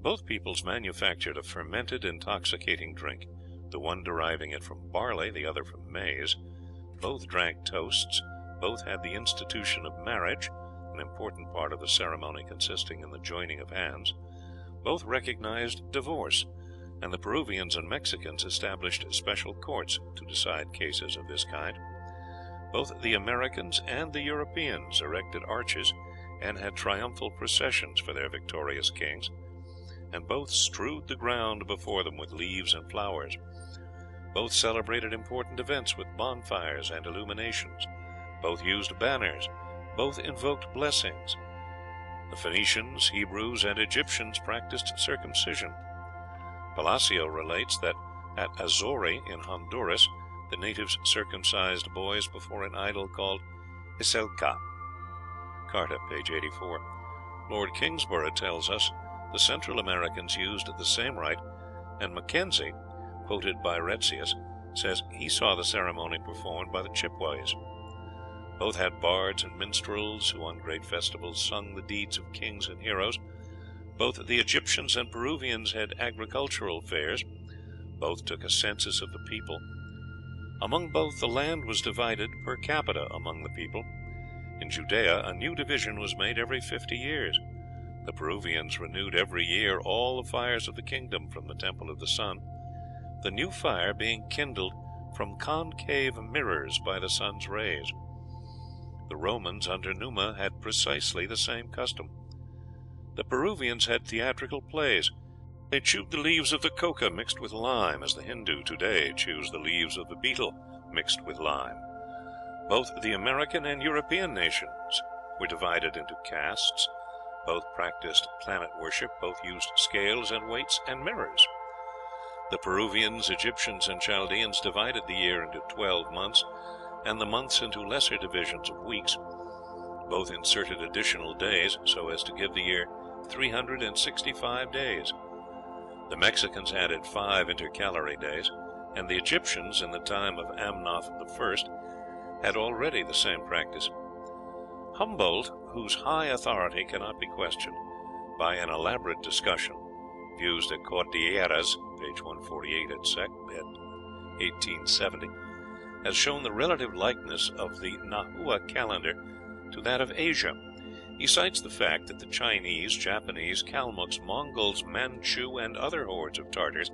Both peoples manufactured a fermented, intoxicating drink, the one deriving it from barley, the other from maize. Both drank toasts. Both had the institution of marriage, an important part of the ceremony consisting in the joining of hands. Both recognized divorce, and the Peruvians and Mexicans established special courts to decide cases of this kind. Both the Americans and the Europeans erected arches and had triumphal processions for their victorious kings, and both strewed the ground before them with leaves and flowers. Both celebrated important events with bonfires and illuminations. Both used banners. Both invoked blessings. The Phoenicians, Hebrews, and Egyptians practiced circumcision. Palacio relates that at Azori, in Honduras, the natives circumcised boys before an idol called Iselca. Carta, page 84. Lord Kingsborough tells us the Central Americans used the same rite, and Mackenzie, quoted by Retzius, says he saw the ceremony performed by the Chippewas. Both had bards and minstrels who on great festivals sung the deeds of kings and heroes. Both the Egyptians and Peruvians had agricultural fairs. Both took a census of the people. Among both, the land was divided per capita among the people. In Judea, a new division was made every 50 years. The Peruvians renewed every year all the fires of the kingdom from the temple of the sun, the new fire being kindled from concave mirrors by the sun's rays. The Romans under Numa had precisely the same custom. The Peruvians had theatrical plays. They chewed the leaves of the coca mixed with lime, as the Hindu today chews the leaves of the betel mixed with lime. Both the American and European nations were divided into castes. Both practiced planet worship. Both used scales and weights and mirrors. The Peruvians, Egyptians, and Chaldeans divided the year into 12 months, and the months into lesser divisions of weeks. Both inserted additional days so as to give the year 365 days. The Mexicans added 5 intercalary days, and the Egyptians, in the time of Amnoth I, had already the same practice. Humboldt, whose high authority cannot be questioned, by an elaborate discussion, views de Cordilleras, page 148 at Sec, at 1870, has shown the relative likeness of the Nahua calendar to that of Asia. He cites the fact that the Chinese, Japanese, Kalmucks, Mongols, Manchu, and other hordes of Tartars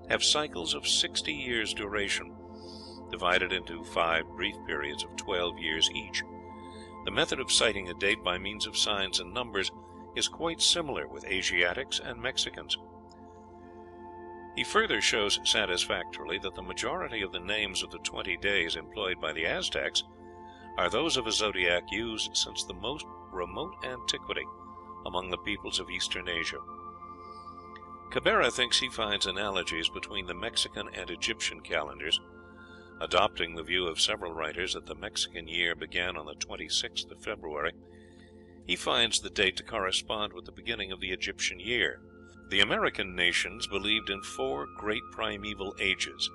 have cycles of 60 years' duration, divided into 5 brief periods of 12 years each. The method of citing a date by means of signs and numbers is quite similar with Asiatics and Mexicans. He further shows satisfactorily that the majority of the names of the 20 days employed by the Aztecs are those of a zodiac used since the most remote antiquity among the peoples of Eastern Asia. Cabrera thinks he finds analogies between the Mexican and Egyptian calendars, adopting the view of several writers that the Mexican year began on the 26th of February. He finds the date to correspond with the beginning of the Egyptian year. The American nations believed in 4 great primeval ages,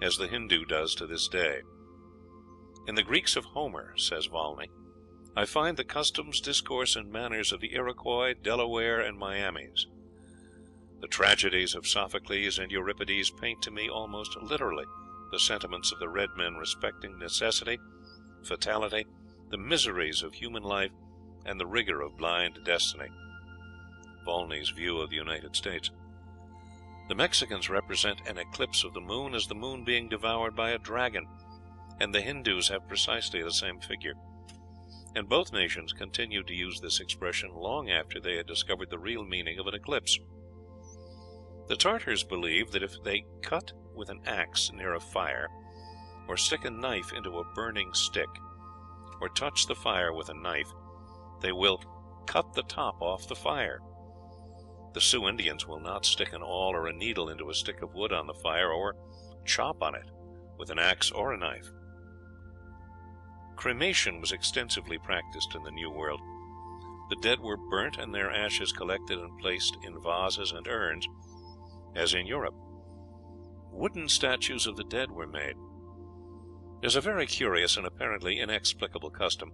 as the Hindu does to this day. In the Greeks of Homer, says Volney, I find the customs, discourse, and manners of the Iroquois, Delaware, and Miamis. The tragedies of Sophocles and Euripides paint to me almost literally the sentiments of the red men respecting necessity, fatality, the miseries of human life, and the rigor of blind destiny. Volney's view of the United States. The Mexicans represent an eclipse of the moon as the moon being devoured by a dragon, and the Hindus have precisely the same figure. And both nations continued to use this expression long after they had discovered the real meaning of an eclipse. The Tartars believe that if they cut with an axe near a fire, or stick a knife into a burning stick, or touch the fire with a knife, they will cut the top off the fire. The Sioux Indians will not stick an awl or a needle into a stick of wood on the fire, or chop on it with an axe or a knife. Cremation was extensively practiced in the New World. The dead were burnt and their ashes collected and placed in vases and urns, as in Europe. Wooden statues of the dead were made. There is a very curious and apparently inexplicable custom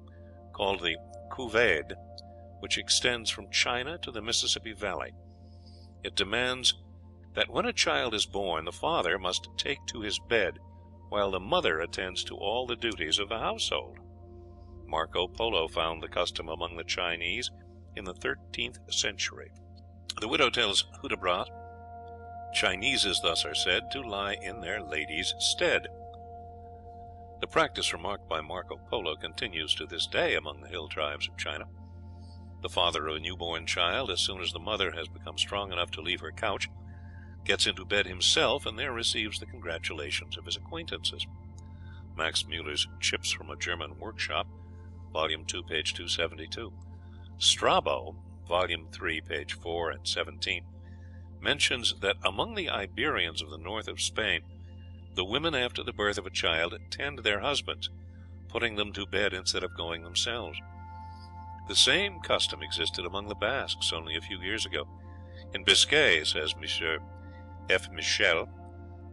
called the couvade, which extends from China to the Mississippi Valley. It demands that when a child is born, the father must take to his bed, while the mother attends to all the duties of the household. Marco Polo found the custom among the Chinese in the 13th century. The widow tells Hudibras, Chineses thus are said to lie in their ladies' stead. The practice remarked by Marco Polo continues to this day among the hill tribes of China. The father of a newborn child, as soon as the mother has become strong enough to leave her couch, gets into bed himself, and there receives the congratulations of his acquaintances. Max Muller's Chips from a German Workshop, Volume 2, page 272. Strabo, Volume 3, page 4 and 17, mentions that among the Iberians of the north of Spain, the women after the birth of a child tend their husbands, putting them to bed instead of going themselves. The same custom existed among the Basques only a few years ago. In Biscay, says M. F. Michel,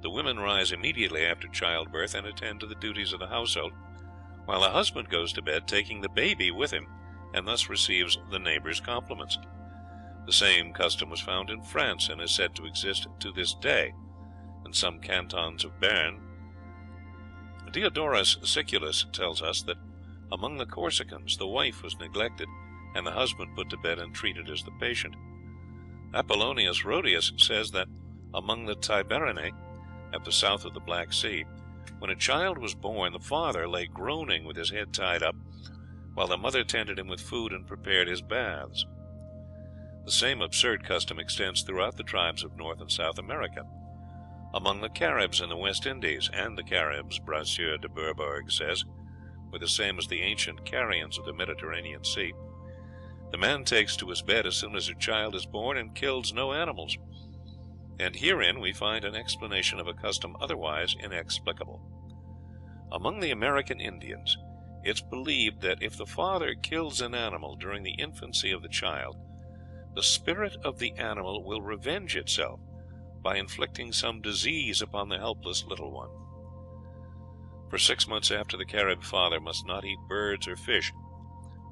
the women rise immediately after childbirth and attend to the duties of the household, while the husband goes to bed, taking the baby with him, and thus receives the neighbors' compliments. The same custom was found in France, and is said to exist to this day in some cantons of Berne. Diodorus Siculus tells us that among the Corsicans the wife was neglected, and the husband put to bed and treated as the patient. Apollonius Rhodius says that among the Tibereni, at the south of the Black Sea, when a child was born, the father lay groaning with his head tied up, while the mother tended him with food and prepared his baths. The same absurd custom extends throughout the tribes of North and South America. Among the Caribs in the West Indies, and the Caribs, Brasseur de Bourbourg says, were the same as the ancient Carians of the Mediterranean Sea, the man takes to his bed as soon as a child is born and kills no animals. And herein we find an explanation of a custom otherwise inexplicable. Among the American Indians, it's believed that if the father kills an animal during the infancy of the child, the spirit of the animal will revenge itself by inflicting some disease upon the helpless little one. For 6 months after, the Carib father must not eat birds or fish,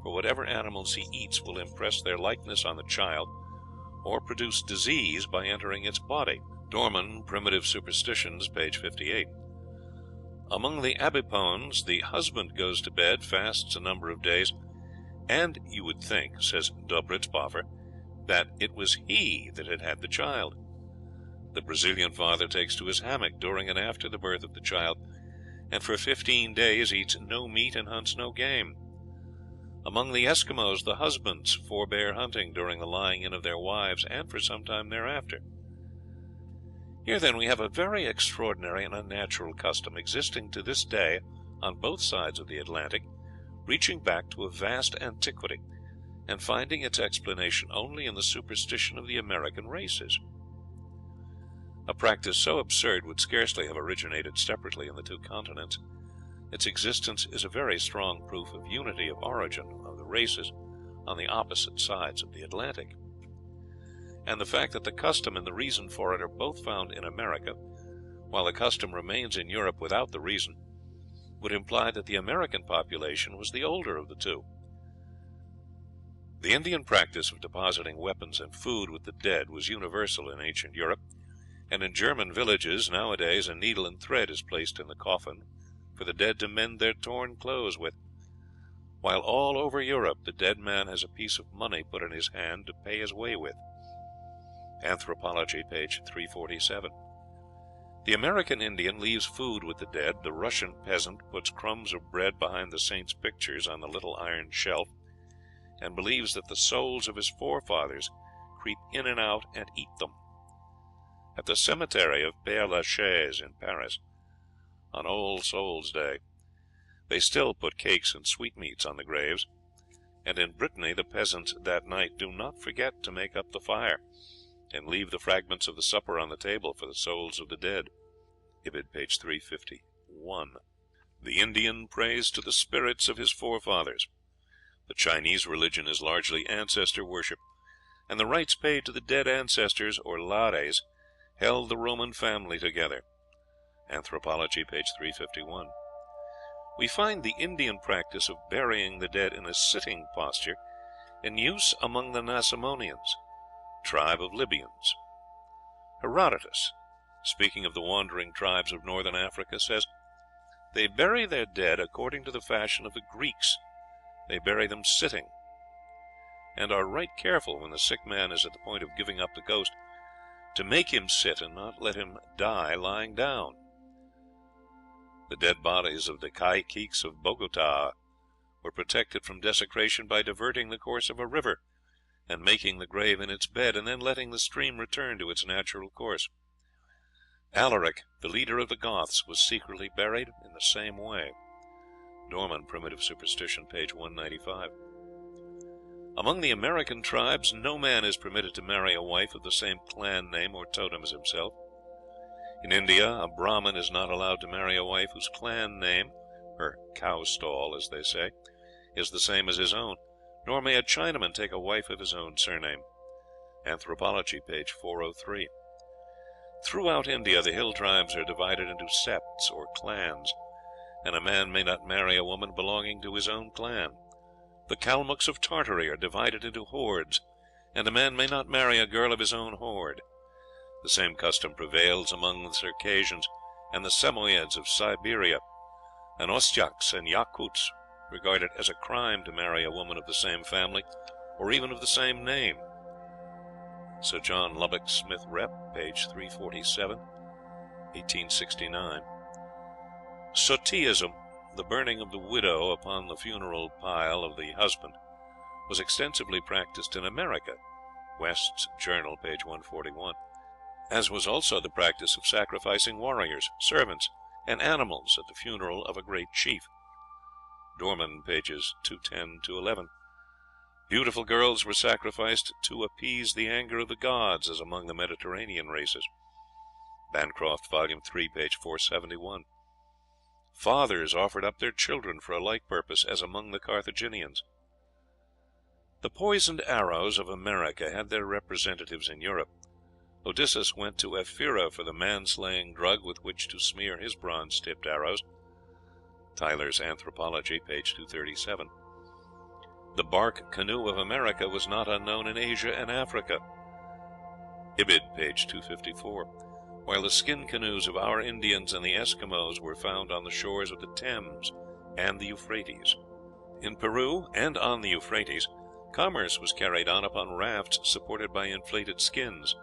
for whatever animals he eats will impress their likeness on the child, or produce disease by entering its body. Dorman, Primitive Superstitions, page 58. Among the Abipones, the husband goes to bed, fasts a number of days, and you would think, says Dobritzboffer, that it was he that had had the child. The Brazilian father takes to his hammock during and after the birth of the child, and for 15 days eats no meat and hunts no game. Among the Eskimos, the husbands forbear hunting during the lying in of their wives, and for some time thereafter. Here, then, we have a very extraordinary and unnatural custom existing to this day on both sides of the Atlantic, reaching back to a vast antiquity, and finding its explanation only in the superstition of the American races. A practice so absurd would scarcely have originated separately in the two continents. Its existence is a very strong proof of unity of origin of the races on the opposite sides of the Atlantic. And the fact that the custom and the reason for it are both found in America, while the custom remains in Europe without the reason, would imply that the American population was the older of the two. The Indian practice of depositing weapons and food with the dead was universal in ancient Europe, and in German villages nowadays a needle and thread is placed in the coffin for the dead to mend their torn clothes with, while all over Europe the dead man has a piece of money put in his hand to pay his way with. Anthropology, page 347. The American Indian leaves food with the dead. The Russian peasant puts crumbs of bread behind the saints' pictures on the little iron shelf, and believes that the souls of his forefathers creep in and out and eat them. At the cemetery of Père Lachaise in Paris, on All Souls' Day, they still put cakes and sweetmeats on the graves, and in Brittany the peasants that night do not forget to make up the fire, and leave the fragments of the supper on the table for the souls of the dead. Ibid, page 351. The Indian prays to the spirits of his forefathers. The Chinese religion is largely ancestor worship, and the rites paid to the dead ancestors, or lares, held the Roman family together. Anthropology, page 351. We find the Indian practice of burying the dead in a sitting posture in use among the Nasamonians, tribe of Libyans. Herodotus, speaking of the wandering tribes of northern Africa, says, "They bury their dead according to the fashion of the Greeks. They bury them sitting, and are right careful, when the sick man is at the point of giving up the ghost, to make him sit and not let him die lying down." The dead bodies of the caciques of Bogota were protected from desecration by diverting the course of a river, and making the grave in its bed, and then letting the stream return to its natural course. Alaric, the leader of the Goths, was secretly buried in the same way. Dorman, Primitive Superstition, page 195. Among the American tribes, no man is permitted to marry a wife of the same clan name or totem as himself. In India, a Brahmin is not allowed to marry a wife whose clan name, her cow stall, as they say, is the same as his own, nor may a Chinaman take a wife of his own surname. Anthropology, page 403. Throughout India, the hill tribes are divided into septs or clans, and a man may not marry a woman belonging to his own clan. The Kalmucks of Tartary are divided into hordes, and a man may not marry a girl of his own horde. The same custom prevails among the Circassians and the Samoyeds of Siberia, and Ostyaks and Yakuts regard it as a crime to marry a woman of the same family, or even of the same name. Sir John Lubbock Smith Rep, page 347, 1869. Sottism, the burning of the widow upon the funeral pile of the husband, was extensively practiced in America. West's Journal, page 141. As was also the practice of sacrificing warriors, servants, and animals at the funeral of a great chief. Dorman, pages 210 to 11. Beautiful girls were sacrificed to appease the anger of the gods, as among the Mediterranean races. Bancroft, volume 3, page 471. Fathers offered up their children for a like purpose, as among the Carthaginians. The poisoned arrows of America had their representatives in Europe. Odysseus went to Ephyra for the man-slaying drug with which to smear his bronze-tipped arrows. Tyler's Anthropology, page 237. The bark canoe of America was not unknown in Asia and Africa. Ibid, page 254. While the skin canoes of our Indians and the Eskimos were found on the shores of the Thames and the Euphrates. In Peru and on the Euphrates, commerce was carried on upon rafts supported by inflated skins.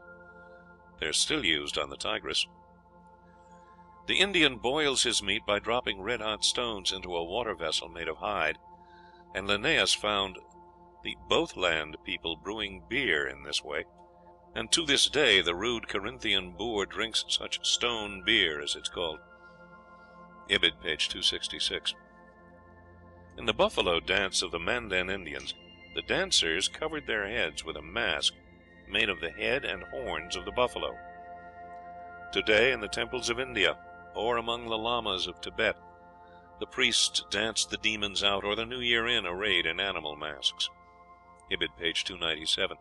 They are still used on the Tigris. The Indian boils his meat by dropping red-hot stones into a water vessel made of hide, and Linnaeus found the Bothland people brewing beer in this way, and to this day the rude Corinthian boor drinks such stone beer, as it's called. Ibid, page 266. In the buffalo dance of the Mandan Indians, the dancers covered their heads with a mask made of the head and horns of the buffalo. Today, in the temples of India, or among the lamas of Tibet, the priests dance the demons out, or the New Year in, arrayed in animal masks. Ibid, page 297.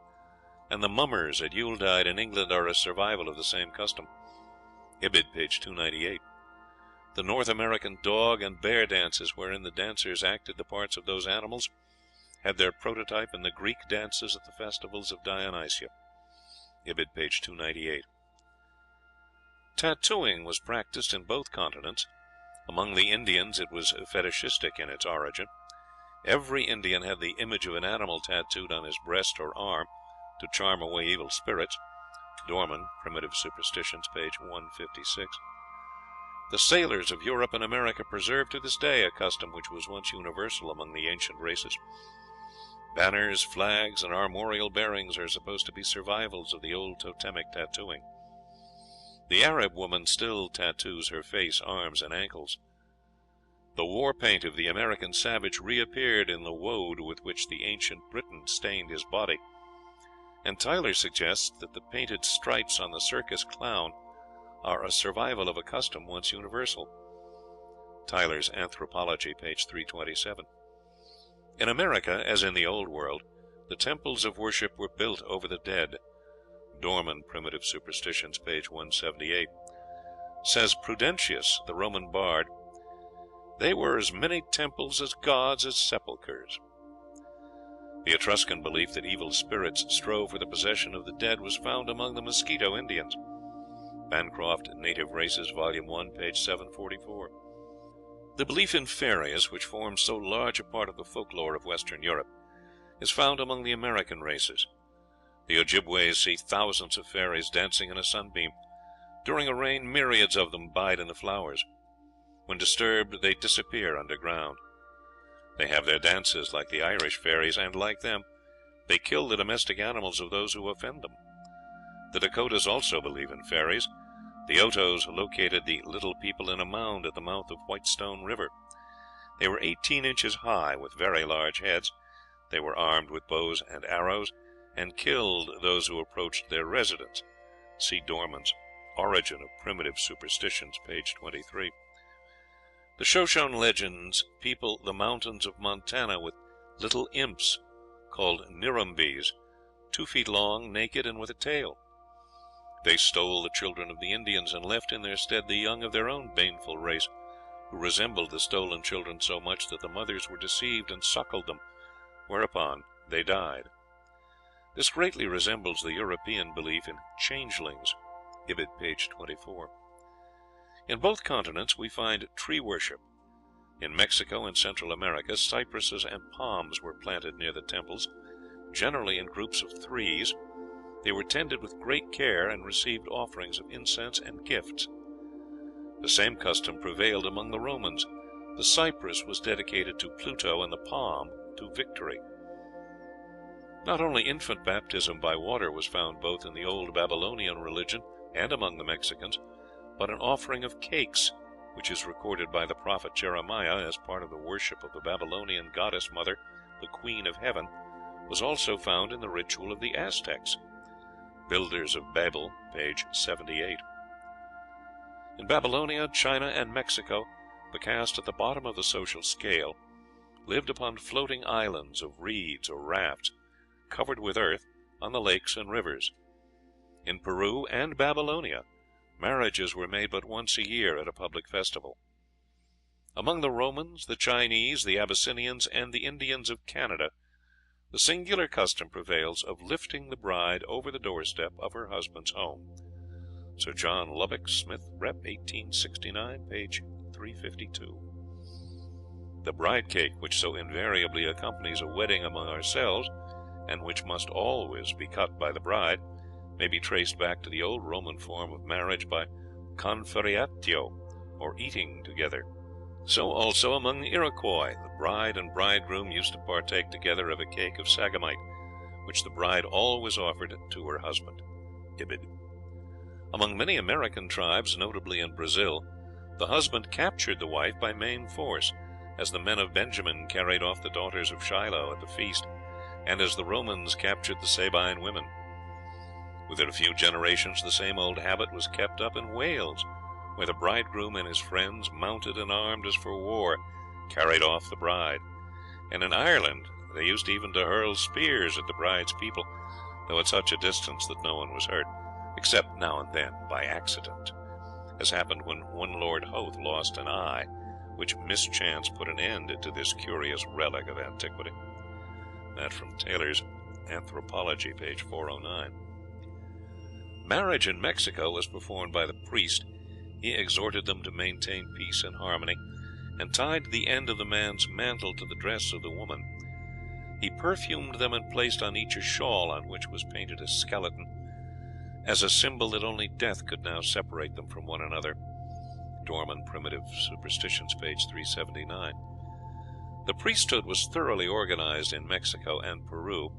And the mummers at Yuletide in England are a survival of the same custom. Ibid, page 298. The North American dog and bear dances, wherein the dancers acted the parts of those animals, had their prototype in the Greek dances at the festivals of Dionysia. Ibid, page 298. Tattooing was practiced in both continents. Among the Indians it was fetishistic in its origin. Every Indian had the image of an animal tattooed on his breast or arm to charm away evil spirits. Dorman, Primitive Superstitions, page 156. The sailors of Europe and America preserve to this day a custom which was once universal among the ancient races. Banners, flags, and armorial bearings are supposed to be survivals of the old totemic tattooing. The Arab woman still tattoos her face, arms, and ankles. The war paint of the American savage reappeared in the woad with which the ancient Briton stained his body, and Tyler suggests that the painted stripes on the circus clown are a survival of a custom once universal. Tyler's Anthropology, page 327. In America, as in the Old World, the temples of worship were built over the dead. Dorman, Primitive Superstitions, page 178. Says Prudentius, the Roman bard, "They were as many temples as gods as sepulchres." The Etruscan belief that evil spirits strove for the possession of the dead was found among the Mosquito Indians. Bancroft, Native Races, Volume 1, page 744. The belief in fairies, which forms so large a part of the folklore of Western Europe, is found among the American races. The Ojibways see thousands of fairies dancing in a sunbeam. During a rain, myriads of them bide in the flowers. When disturbed, they disappear underground. They have their dances like the Irish fairies, and, like them, they kill the domestic animals of those who offend them. The Dakotas also believe in fairies. The Otos located the little people in a mound at the mouth of Whitestone River. They were 18 inches high, with very large heads. They were armed with bows and arrows, and killed those who approached their residence. See Dorman's Origin of Primitive Superstitions, page 23. The Shoshone legends people the mountains of Montana with little imps, called Nirumbis, 2 feet long, naked, and with a tail. They stole the children of the Indians, and left in their stead the young of their own baneful race, who resembled the stolen children so much that the mothers were deceived and suckled them, whereupon they died. This greatly resembles the European belief in changelings. Ibid, page 24. In both continents we find tree worship. In Mexico and Central America, cypresses and palms were planted near the temples, generally in groups of 3s. They were tended with great care, and received offerings of incense and gifts. The same custom prevailed among the Romans. The cypress was dedicated to Pluto, and the palm to Victory. Not only infant baptism by water was found both in the old Babylonian religion and among the Mexicans, but an offering of cakes, which is recorded by the prophet Jeremiah as part of the worship of the Babylonian goddess mother, the Queen of Heaven, was also found in the ritual of the Aztecs. Builders of Babel, page 78. In Babylonia, China, and Mexico, the caste at the bottom of the social scale lived upon floating islands of reeds or rafts, covered with earth, on the lakes and rivers. In Peru and Babylonia, marriages were made but once a year at a public festival. Among the Romans, the Chinese, the Abyssinians, and the Indians of Canada, the singular custom prevails of lifting the bride over the doorstep of her husband's home. Sir John Lubbock, Smith, Rep. 1869, page 352. The bride cake, which so invariably accompanies a wedding among ourselves, and which must always be cut by the bride, may be traced back to the old Roman form of marriage by conferreatio, or eating together. So also among the Iroquois, the bride and bridegroom used to partake together of a cake of sagamite, which the bride always offered to her husband. Ibid. Among many American tribes, notably in Brazil, the husband captured the wife by main force, as the men of Benjamin carried off the daughters of Shiloh at the feast, and as the Romans captured the Sabine women. Within a few generations, the same old habit was kept up in Wales, where the bridegroom and his friends, mounted and armed as for war, carried off the bride. And in Ireland, they used even to hurl spears at the bride's people, though at such a distance that no one was hurt, except now and then by accident, as happened when one Lord Hoath lost an eye, which mischance put an end to this curious relic of antiquity. That from Taylor's Anthropology, page 409. Marriage in Mexico was performed by the priest. He exhorted them to maintain peace and harmony, and tied the end of the man's mantle to the dress of the woman. He perfumed them and placed on each a shawl on which was painted a skeleton, as a symbol that only death could now separate them from one another. Dorman, Primitive Superstitions, page 379. The priesthood was thoroughly organized in Mexico and Peru.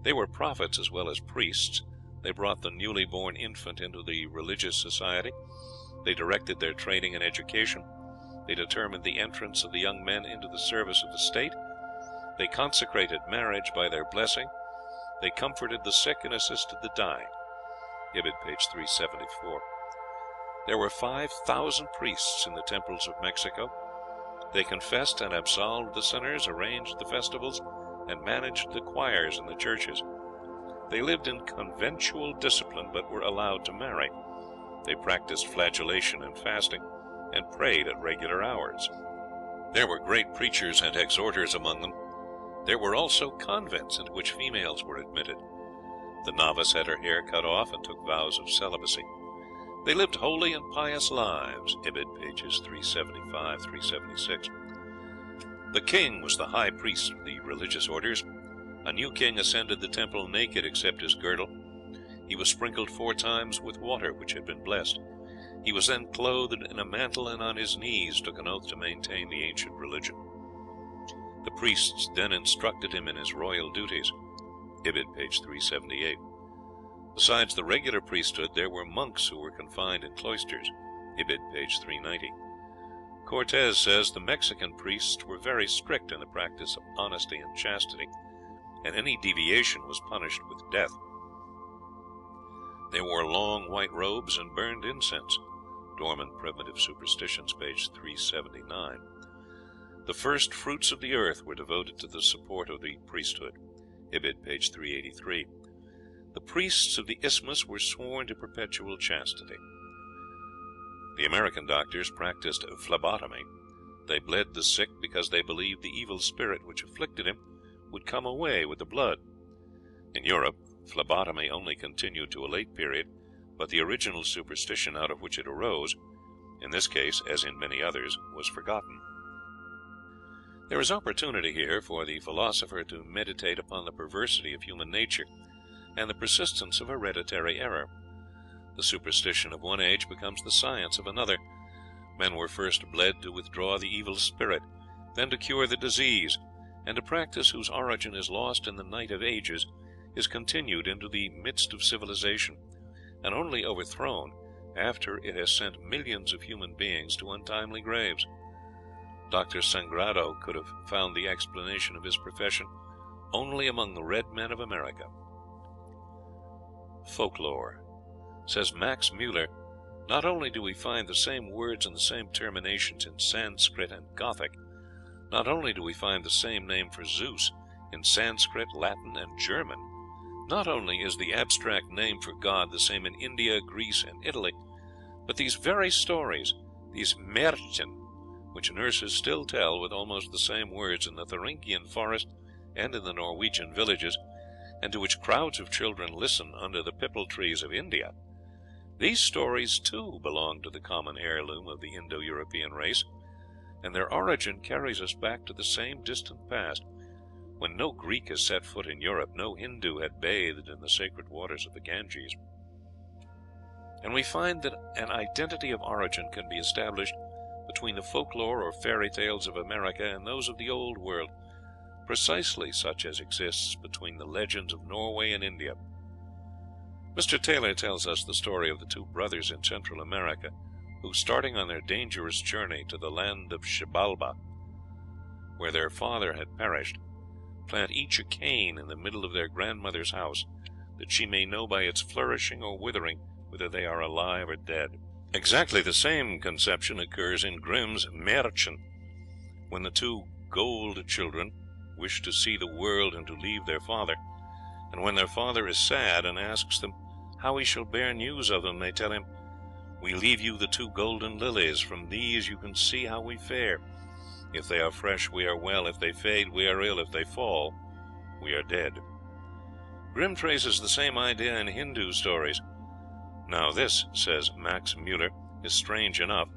They were prophets as well as priests. They brought the newly born infant into the religious society. They directed their training and education. They determined the entrance of the young men into the service of the state. They consecrated marriage by their blessing. They comforted the sick and assisted the dying. Ibid, page 374. There were 5,000 priests in the temples of Mexico. They confessed and absolved the sinners, arranged the festivals, and managed the choirs in the churches. They lived in conventual discipline, but were allowed to marry. They practiced flagellation and fasting, and prayed at regular hours. There were great preachers and exhorters among them. There were also convents into which females were admitted. The novice had her hair cut off and took vows of celibacy. They lived holy and pious lives. Ibid, pages 375, 376. The king was the high priest of the religious orders. A new king ascended the temple naked except his girdle. He was sprinkled 4 times with water which had been blessed. He was then clothed in a mantle, and on his knees took an oath to maintain the ancient religion. The priests then instructed him in his royal duties. Ibid, page 378. Besides the regular priesthood, there were monks who were confined in cloisters. Ibid, page 390. Cortez says the Mexican priests were very strict in the practice of honesty and chastity, and any deviation was punished with death. They wore long white robes and burned incense. Dormant Primitive Superstitions, page 379. The first fruits of the earth were devoted to the support of the priesthood. Ibid, page 383. The priests of the Isthmus were sworn to perpetual chastity. The American doctors practiced phlebotomy. They bled the sick because they believed the evil spirit which afflicted him would come away with the blood. In Europe, phlebotomy only continued to a late period, but the original superstition out of which it arose, in this case as in many others, was forgotten. There is opportunity here for the philosopher to meditate upon the perversity of human nature and the persistence of hereditary error. The superstition of one age becomes the science of another. Men were first bled to withdraw the evil spirit, then to cure the disease, and a practice whose origin is lost in the night of ages is continued into the midst of civilization, and only overthrown after it has sent millions of human beings to untimely graves. Dr. Sangrado could have found the explanation of his profession only among the red men of America. Folklore. Says Max Muller, not only do we find the same words and the same terminations in Sanskrit and Gothic, not only do we find the same name for Zeus in Sanskrit, Latin, and German, not only is the abstract name for God the same in India, Greece, and Italy, but these very stories, these Märchen, which nurses still tell with almost the same words in the Thuringian forest and in the Norwegian villages, and to which crowds of children listen under the pipal trees of India, these stories too belong to the common heirloom of the Indo-European race, and their origin carries us back to the same distant past, when no Greek has set foot in Europe, no Hindu had bathed in the sacred waters of the Ganges. And we find that an identity of origin can be established between the folklore or fairy tales of America and those of the Old World, precisely such as exists between the legends of Norway and India. Mr. Taylor tells us the story of the 2 brothers in Central America, who, starting on their dangerous journey to the land of Xibalba, where their father had perished, plant each a cane in the middle of their grandmother's house, that she may know by its flourishing or withering whether they are alive or dead. Exactly the same conception occurs in Grimm's Märchen, when the 2 gold children wish to see the world and to leave their father, and when their father is sad and asks them how he shall bear news of them, they tell him, "We leave you the 2 golden lilies. From these you can see how we fare. If they are fresh, we are well. If they fade, we are ill. If they fall, we are dead." Grimm traces the same idea in Hindu stories. Now this, says Max Muller, is strange enough,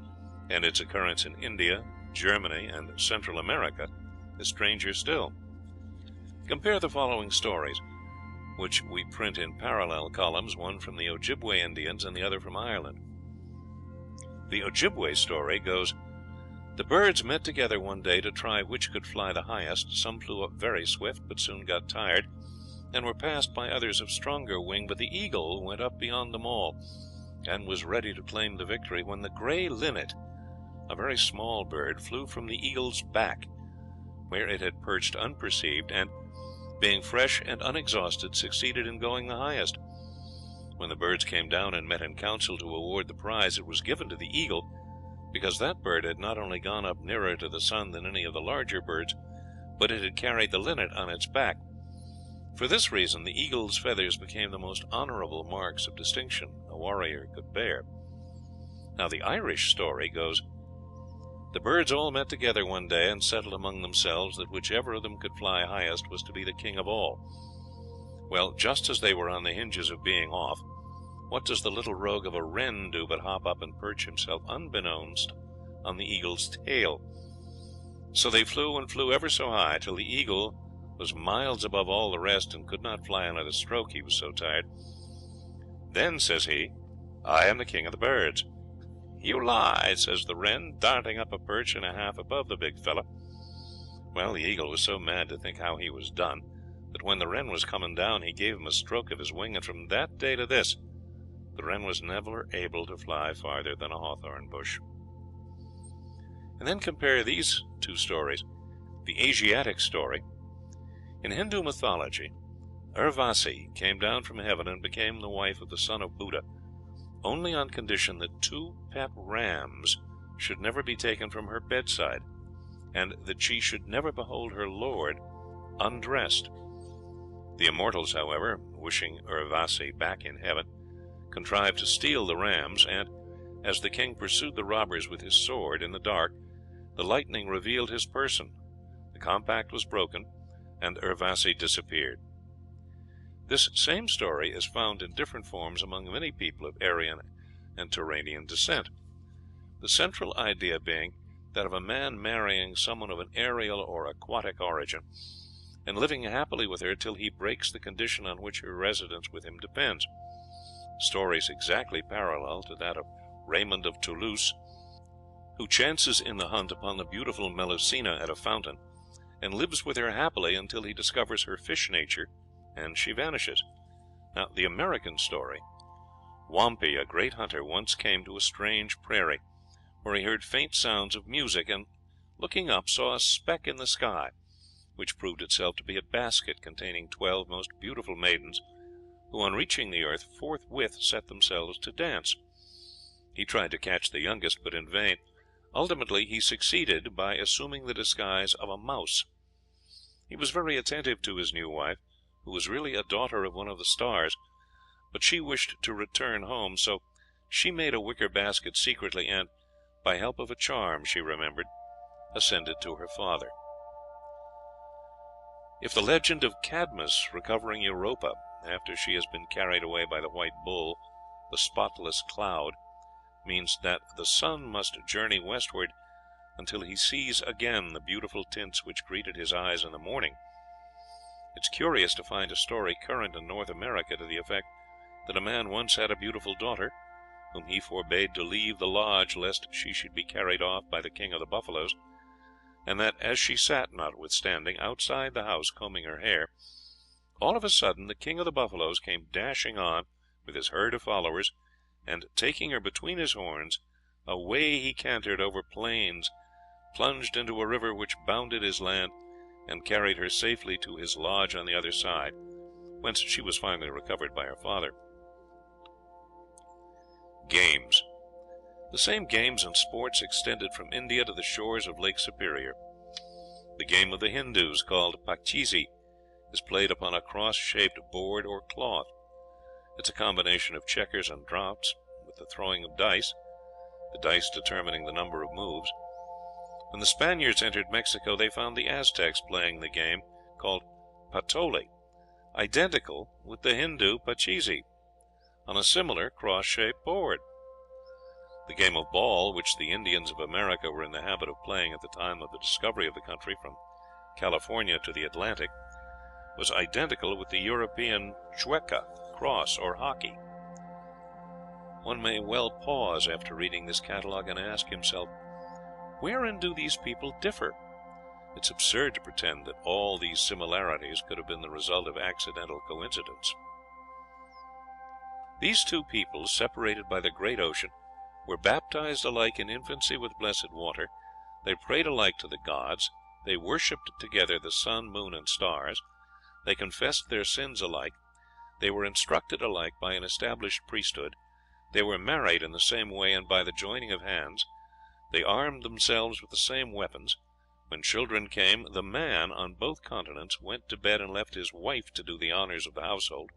and its occurrence in India, Germany, and Central America is stranger still. Compare the following stories, which we print in parallel columns, one from the Ojibwe Indians and the other from Ireland. The Ojibwe story goes, the birds met together one day to try which could fly the highest. Some flew up very swift, but soon got tired, and were passed by others of stronger wing, but the eagle went up beyond them all, and was ready to claim the victory, when the gray linnet, a very small bird, flew from the eagle's back, where it had perched unperceived, and, being fresh and unexhausted, succeeded in going the highest. When the birds came down and met in council to award the prize, it was given to the eagle, because that bird had not only gone up nearer to the sun than any of the larger birds, but it had carried the linnet on its back. For this reason the eagle's feathers became the most honorable marks of distinction a warrior could bear. Now the Irish story goes, the birds all met together one day and settled among themselves that whichever of them could fly highest was to be the king of all. Well, just as they were on the hinges of being off, what does the little rogue of a wren do but hop up and perch himself unbeknownst on the eagle's tail? So they flew and flew ever so high, till the eagle was miles above all the rest, and could not fly another stroke, he was so tired. Then says he, I am the king of the birds. You lie, says the wren, darting up a perch and a half above the big fellow. Well, the eagle was so mad to think how he was done, that when the wren was coming down, he gave him a stroke of his wing, and from that day to this, the wren was never able to fly farther than a hawthorn bush. And then compare these two stories. The Asiatic story. In Hindu mythology, Urvasi came down from heaven and became the wife of the son of Buddha, only on condition that 2 pet rams should never be taken from her bedside, and that she should never behold her lord undressed. The immortals, however, wishing Urvasi back in heaven, contrived to steal the rams, and, as the king pursued the robbers with his sword in the dark, the lightning revealed his person, the compact was broken, and Urvasi disappeared. This same story is found in different forms among many people of Aryan and Turanian descent, the central idea being that of a man marrying someone of an aerial or aquatic origin, and living happily with her till he breaks the condition on which her residence with him depends. Stories exactly parallel to that of Raymond of Toulouse, who chances in the hunt upon the beautiful Melusina at a fountain, and lives with her happily until he discovers her fish nature, and she vanishes. Now, the American story. Wampy, a great hunter, once came to a strange prairie, where he heard faint sounds of music, and, looking up, saw a speck in the sky, which proved itself to be a basket containing 12 most beautiful maidens, who, on reaching the earth, forthwith set themselves to dance. He tried to catch the youngest, but in vain. Ultimately he succeeded by assuming the disguise of a mouse. He was very attentive to his new wife, who was really a daughter of one of the stars, but she wished to return home, so she made a wicker basket secretly, and, by help of a charm she remembered, ascended to her father. If the legend of Cadmus recovering Europa, after she has been carried away by the white bull, the spotless cloud, means that the sun must journey westward until he sees again the beautiful tints which greeted his eyes in the morning, it's curious to find a story current in North America to the effect that a man once had a beautiful daughter, whom he forbade to leave the lodge lest she should be carried off by the king of the buffaloes, and that as she sat, notwithstanding, outside the house combing her hair, all of a sudden the king of the buffaloes came dashing on with his herd of followers, and, taking her between his horns, away he cantered over plains, plunged into a river which bounded his land, and carried her safely to his lodge on the other side, whence she was finally recovered by her father. Games. The same games and sports extended from India to the shores of Lake Superior. The game of the Hindoos, called Pachisi, is played upon a cross-shaped board or cloth. It's a combination of checkers and draughts, with the throwing of dice, the dice determining the number of moves. When the Spaniards entered Mexico, they found the Aztecs playing the game, called Patoli, identical with the Hindoo Pachisi, on a similar cross-shaped board. The game of ball, which the Indians of America were in the habit of playing at the time of the discovery of the country from California to the Atlantic, was identical with the European chueca, cross, or hockey. One may well pause after reading this catalogue and ask himself, wherein do these people differ? It's absurd to pretend that all these similarities could have been the result of accidental coincidence. These two peoples, separated by the great ocean, were baptized alike in infancy with blessed water, they prayed alike to the gods, they worshipped together the sun, moon, and stars, they confessed their sins alike, they were instructed alike by an established priesthood, they were married in the same way and by the joining of hands, they armed themselves with the same weapons. When children came, the man on both continents went to bed and left his wife to do the honors of the household.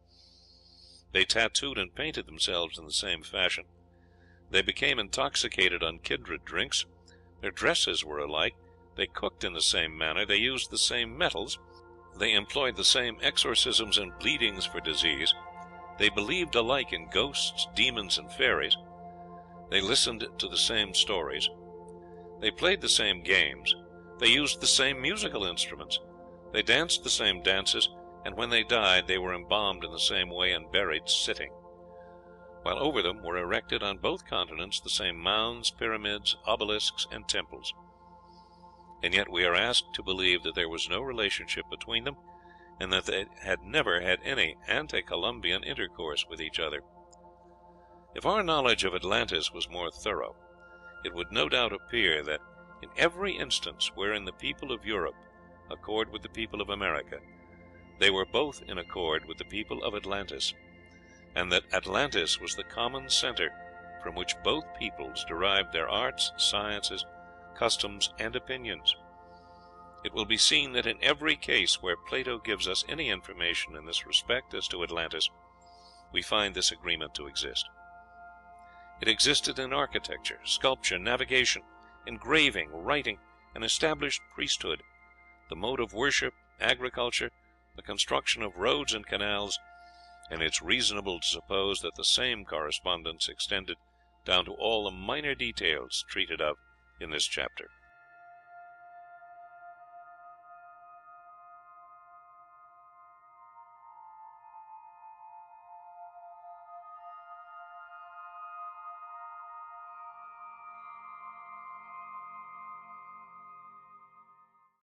They tattooed and painted themselves in the same fashion. They became intoxicated on kindred drinks. Their dresses were alike. They cooked in the same manner. They used the same metals. They employed the same exorcisms and bleedings for disease. They believed alike in ghosts, demons, and fairies. They listened to the same stories. They played the same games. They used the same musical instruments. They danced the same dances, and when they died they were embalmed in the same way and buried sitting, while over them were erected on both continents the same mounds, pyramids, obelisks, and temples. And yet we are asked to believe that there was no relationship between them, and that they had never had any ante-Columbian intercourse with each other. If our knowledge of Atlantis was more thorough, it would no doubt appear that in every instance wherein the people of Europe accord with the people of America, they were both in accord with the people of Atlantis, and that Atlantis was the common center from which both peoples derived their arts, sciences, customs, and opinions. It will be seen that in every case where Plato gives us any information in this respect as to Atlantis, we find this agreement to exist. It existed in architecture, sculpture, navigation, engraving, writing, an established priesthood, the mode of worship, agriculture, the construction of roads and canals, and it is reasonable to suppose that the same correspondence extended down to all the minor details treated of in this chapter.